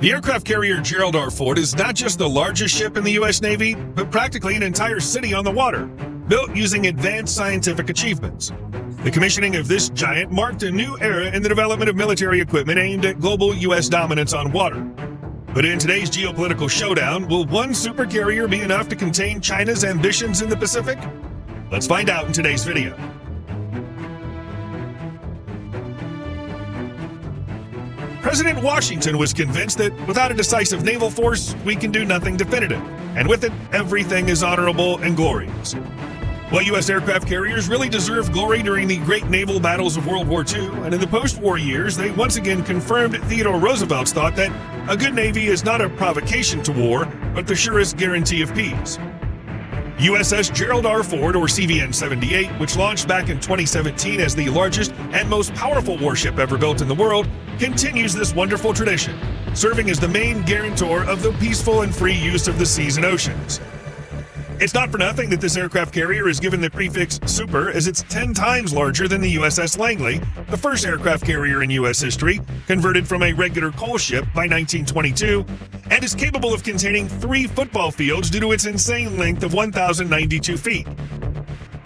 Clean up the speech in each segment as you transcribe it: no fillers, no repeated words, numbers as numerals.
The aircraft carrier Gerald R. is not just the largest ship in the U.S. Navy, but practically an entire city on the water, built using advanced scientific achievements. The commissioning of this giant marked a new era in the development of military equipment aimed at global U.S. dominance on water. But in today's geopolitical showdown, will one supercarrier be enough to contain China's ambitions in the Pacific? Let's find out in today's video. President Washington was convinced that without a decisive naval force, we can do nothing definitive, and with it, everything is honorable and glorious. While U.S. aircraft carriers really deserved glory during the great naval battles of World War II, and in the post-war years, they once again confirmed Theodore Roosevelt's thought that a good Navy is not a provocation to war, but the surest guarantee of peace. USS Gerald R. Ford, or CVN-78, which launched back in 2017 as the largest and most powerful warship ever built in the world, continues this wonderful tradition, serving as the main guarantor of the peaceful and free use of the seas and oceans. It's not for nothing that this aircraft carrier is given the prefix Super, as it's 10 times larger than the USS Langley, the first aircraft carrier in U.S. history, converted from a regular coal ship by 1922, and is capable of containing 3 football fields due to its insane length of 1,092 feet.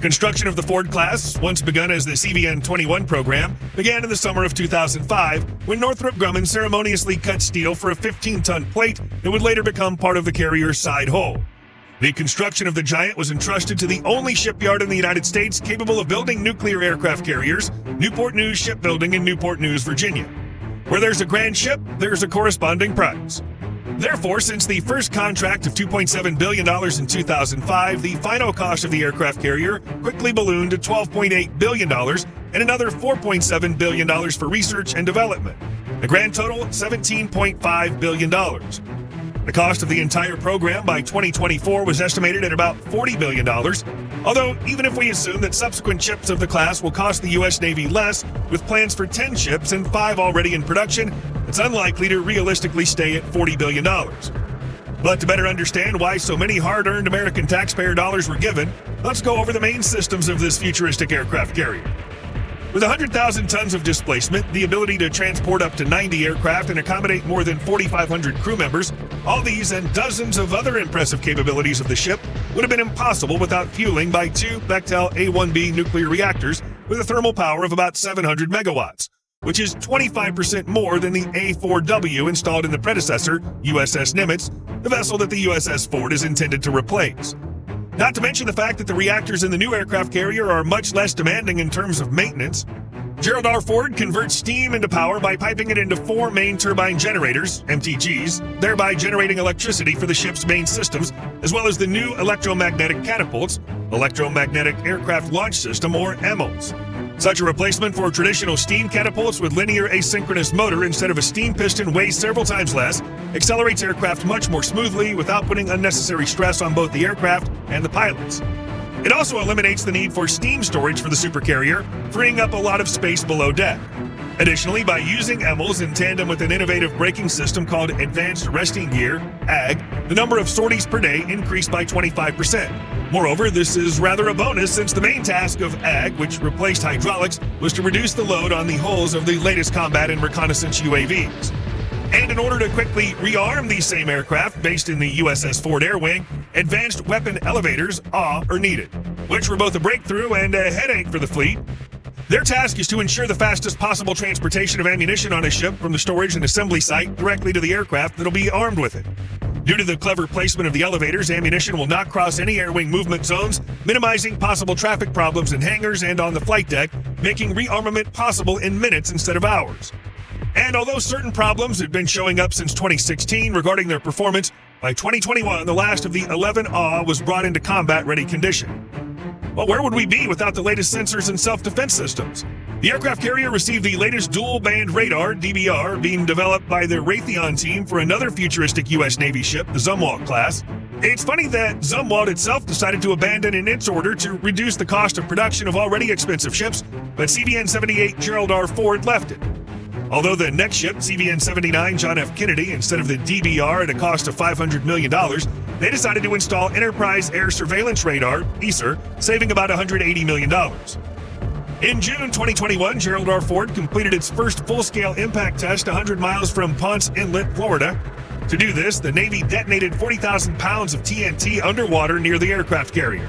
Construction of the Ford class, once begun as the CVN-21 program, began in the summer of 2005 when Northrop Grumman ceremoniously cut steel for a 15-ton plate that would later become part of the carrier's side hull. The construction of the giant was entrusted to the only shipyard in the United States capable of building nuclear aircraft carriers, Newport News Shipbuilding in Newport News, Virginia. Where there's a grand ship, there's a corresponding price. Therefore, since the first contract of $2.7 billion in 2005, the final cost of the aircraft carrier quickly ballooned to $12.8 billion and another $4.7 billion for research and development. A grand total, $17.5 billion. The cost of the entire program by 2024 was estimated at about $40 billion, although even if we assume that subsequent ships of the class will cost the U.S. Navy less, with plans for 10 ships and 5 already in production, it's unlikely to realistically stay at $40 billion. But to better understand why so many hard-earned American taxpayer dollars were given, let's go over the main systems of this futuristic aircraft carrier. With 100,000 tons of displacement, the ability to transport up to 90 aircraft and accommodate more than 4,500 crew members, all these and dozens of other impressive capabilities of the ship would have been impossible without fueling by 2 Bechtel A-1B nuclear reactors with a thermal power of about 700 megawatts, which is 25% more than the A-4W installed in the predecessor, USS Nimitz, the vessel that the USS Ford is intended to replace. Not to mention the fact that the reactors in the new aircraft carrier are much less demanding in terms of maintenance. Gerald R. Ford converts steam into power by piping it into 4 main turbine generators, MTGs, thereby generating electricity for the ship's main systems, as well as the new electromagnetic catapults, Electromagnetic Aircraft Launch System, or EMLS. Such a replacement for traditional steam catapults with linear asynchronous motor instead of a steam piston weighs several times less, accelerates aircraft much more smoothly without putting unnecessary stress on both the aircraft and the pilots. It also eliminates the need for steam storage for the supercarrier, freeing up a lot of space below deck. Additionally, by using EMLS in tandem with an innovative braking system called Advanced Resting Gear, AG, the number of sorties per day increased by 25%. Moreover, this is rather a bonus since the main task of AG, which replaced hydraulics, was to reduce the load on the hulls of the latest combat and reconnaissance UAVs. And in order to quickly rearm these same aircraft based in the USS Ford Air Wing, advanced weapon elevators, are needed, which were both a breakthrough and a headache for the fleet. Their task is to ensure the fastest possible transportation of ammunition on a ship from the storage and assembly site directly to the aircraft that'll be armed with it. Due to the clever placement of the elevators, ammunition will not cross any air wing movement zones, minimizing possible traffic problems in hangars and on the flight deck, making rearmament possible in minutes instead of hours. And although certain problems had been showing up since 2016 regarding their performance, by 2021, the last of the 11 AW was brought into combat-ready condition. Well, where would we be without the latest sensors and self-defense systems? The aircraft carrier received the latest dual-band radar, DBR, being developed by the Raytheon team for another futuristic U.S. Navy ship, the Zumwalt class. It's funny that Zumwalt itself decided to abandon in its order to reduce the cost of production of already expensive ships, but CVN-78 Gerald R. Ford left it. Although the next ship, CVN-79 John F. Kennedy, instead of the DBR at a cost of $500 million, they decided to install Enterprise Air Surveillance Radar, ESR, saving about $180 million. In June 2021, Gerald R. Ford completed its first full-scale impact test 100 miles from Ponce Inlet, Florida. To do this, the Navy detonated 40,000 pounds of TNT underwater near the aircraft carrier.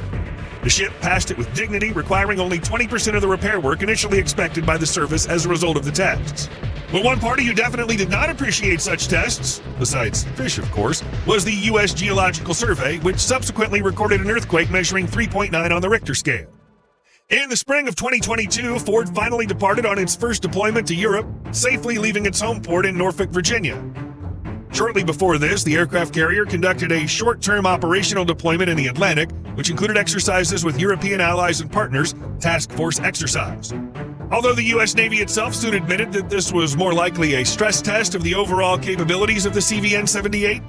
The ship passed it with dignity, requiring only 20% of the repair work initially expected by the service as a result of the tests. But one party who definitely did not appreciate such tests, besides fish of course, was the U.S. Geological Survey, which subsequently recorded an earthquake measuring 3.9 on the Richter scale. In the spring of 2022, Ford finally departed on its first deployment to Europe, safely leaving its home port in Norfolk, Virginia. Shortly before this, the aircraft carrier conducted a short-term operational deployment in the Atlantic, which included exercises with European allies and partners, Task Force Exercise. Although the U.S. Navy itself soon admitted that this was more likely a stress test of the overall capabilities of the CVN-78,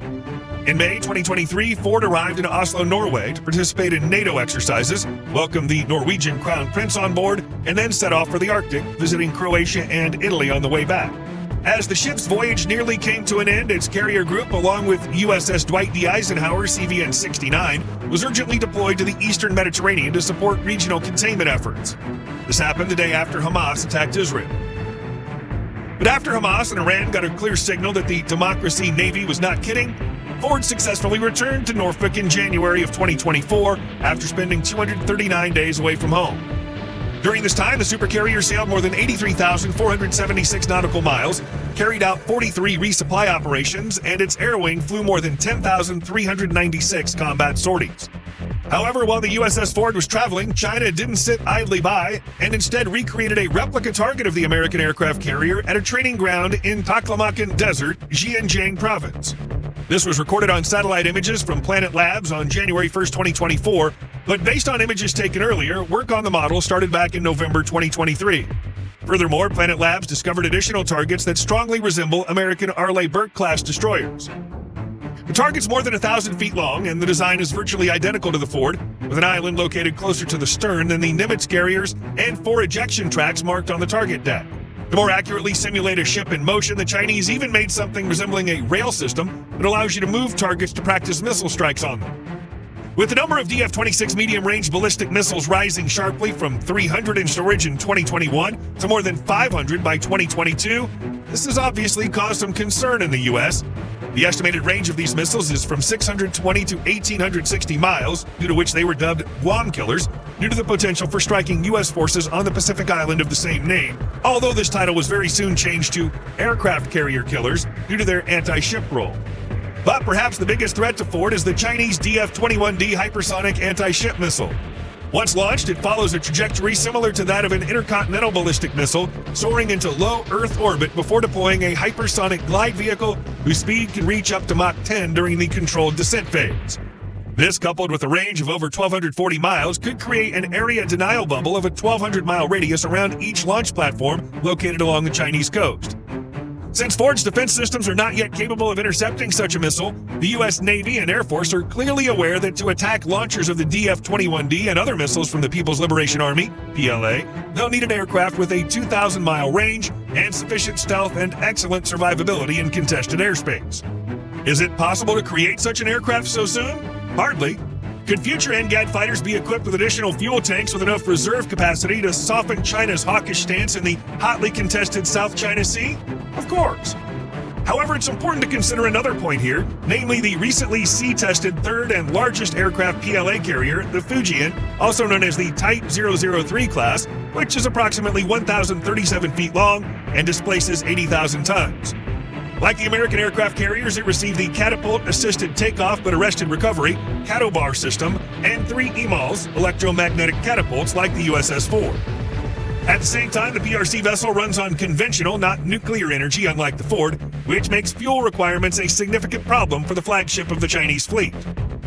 in May 2023, Ford arrived in Oslo, Norway to participate in NATO exercises, welcomed the Norwegian Crown Prince on board, and then set off for the Arctic, visiting Croatia and Italy on the way back. As the ship's voyage nearly came to an end, its carrier group, along with USS Dwight D. Eisenhower CVN-69, was urgently deployed to the eastern Mediterranean to support regional containment efforts. This happened the day after Hamas attacked Israel. But after Hamas and Iran got a clear signal that the Democracy Navy was not kidding, Ford successfully returned to Norfolk in January of 2024 after spending 239 days away from home. During this time, the supercarrier sailed more than 83,476 nautical miles, carried out 43 resupply operations, and its air wing flew more than 10,396 combat sorties. However, while the USS Ford was traveling, China didn't sit idly by and instead recreated a replica target of the American aircraft carrier at a training ground in Taklamakan Desert, Xinjiang Province. This was recorded on satellite images from Planet Labs on January 1st, 2024, but based on images taken earlier, work on the model started back in November 2023. Furthermore, Planet Labs discovered additional targets that strongly resemble American Arleigh-Burke-class destroyers. The target's more than 1,000 feet long, and the design is virtually identical to the Ford, with an island located closer to the stern than the Nimitz carriers and 4 ejection tracks marked on the target deck. To more accurately simulate a ship in motion, the Chinese even made something resembling a rail system that allows you to move targets to practice missile strikes on them. With the number of DF-26 medium-range ballistic missiles rising sharply from 300 in storage in 2021 to more than 500 by 2022, this has obviously caused some concern in the U.S. The estimated range of these missiles is from 620 to 1,860 miles, due to which they were dubbed Guam killers, due to the potential for striking U.S. forces on the Pacific island of the same name, although this title was very soon changed to aircraft carrier killers due to their anti-ship role. But perhaps the biggest threat to Ford is the Chinese DF-21D hypersonic anti-ship missile. Once launched, it follows a trajectory similar to that of an intercontinental ballistic missile, soaring into low Earth orbit before deploying a hypersonic glide vehicle whose speed can reach up to Mach 10 during the controlled descent phase. This, coupled with a range of over 1,240 miles, could create an area denial bubble of a 1,200-mile radius around each launch platform located along the Chinese coast. Since Ford's defense systems are not yet capable of intercepting such a missile, the U.S. Navy and Air Force are clearly aware that to attack launchers of the DF-21D and other missiles from the People's Liberation Army, PLA, they'll need an aircraft with a 2,000-mile range and sufficient stealth and excellent survivability in contested airspace. Is it possible to create such an aircraft so soon? Hardly. Could future NGAD fighters be equipped with additional fuel tanks with enough reserve capacity to soften China's hawkish stance in the hotly contested South China Sea? Of course. However, it's important to consider another point here, namely the recently sea-tested third and largest aircraft PLA carrier, the Fujian, also known as the Type 003 class, which is approximately 1,037 feet long and displaces 80,000 tons. Like the American aircraft carriers, it received the Catapult-Assisted Takeoff but Arrested Recovery, CATOBAR system, and 3 EMALS, electromagnetic catapults like the USS Ford. At the same time, the PRC vessel runs on conventional, not nuclear energy, unlike the Ford, which makes fuel requirements a significant problem for the flagship of the Chinese fleet.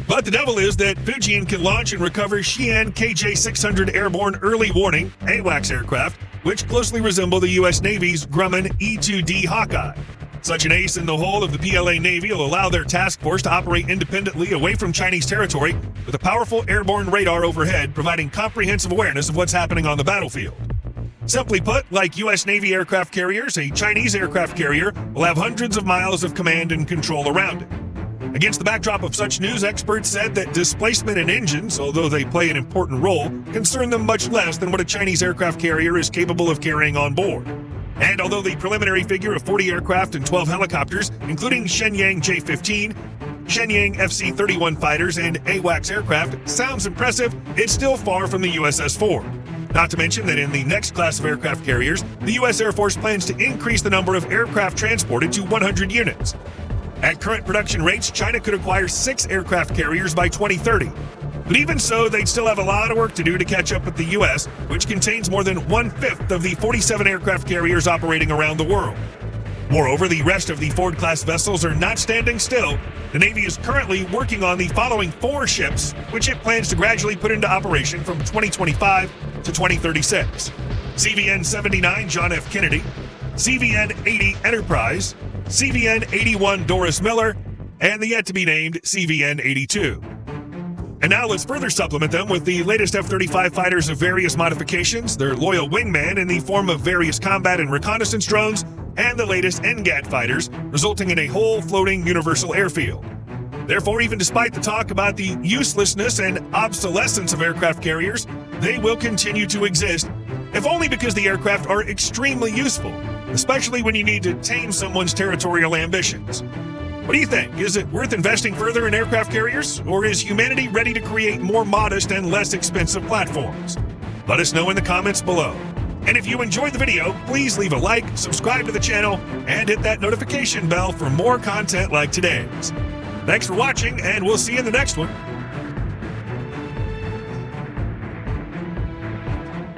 But the devil is that Fujian can launch and recover Xi'an KJ-600 airborne early warning AWACS aircraft, which closely resemble the U.S. Navy's Grumman E-2D Hawkeye. Such an ace in the hole of the PLA Navy will allow their task force to operate independently away from Chinese territory with a powerful airborne radar overhead, providing comprehensive awareness of what's happening on the battlefield. Simply put, like U.S. Navy aircraft carriers, a Chinese aircraft carrier will have hundreds of miles of command and control around it. Against the backdrop of such news, experts said that displacement in engines, although they play an important role, concern them much less than what a Chinese aircraft carrier is capable of carrying on board. And although the preliminary figure of 40 aircraft and 12 helicopters, including Shenyang J-15, Shenyang FC-31 fighters, and AWACS aircraft, sounds impressive, it's still far from the USS-4. Not to mention that in the next class of aircraft carriers, the U.S. Air Force plans to increase the number of aircraft transported to 100 units. At current production rates, China could acquire 6 aircraft carriers by 2030. But even so, they'd still have a lot of work to do to catch up with the U.S., which contains more than 1/5 of the 47 aircraft carriers operating around the world. Moreover, the rest of the Ford-class vessels are not standing still. The Navy is currently working on the following 4 ships, which it plans to gradually put into operation from 2025 to 2036. CVN-79 John F. Kennedy, CVN-80 Enterprise, CVN-81 Doris Miller, and the yet-to-be-named CVN-82. And now let's further supplement them with the latest F-35 fighters of various modifications, their loyal wingman in the form of various combat and reconnaissance drones, and the latest NGAD fighters, resulting in a whole floating universal airfield. Therefore, even despite the talk about the uselessness and obsolescence of aircraft carriers, they will continue to exist, if only because the aircraft are extremely useful, especially when you need to tame someone's territorial ambitions. What do you think? Is it worth investing further in aircraft carriers, or is humanity ready to create more modest and less expensive platforms? Let us know in the comments below. And if you enjoyed the video, please leave a like, subscribe to the channel, and hit that notification bell for more content like today's. Thanks for watching, and we'll see you in the next one.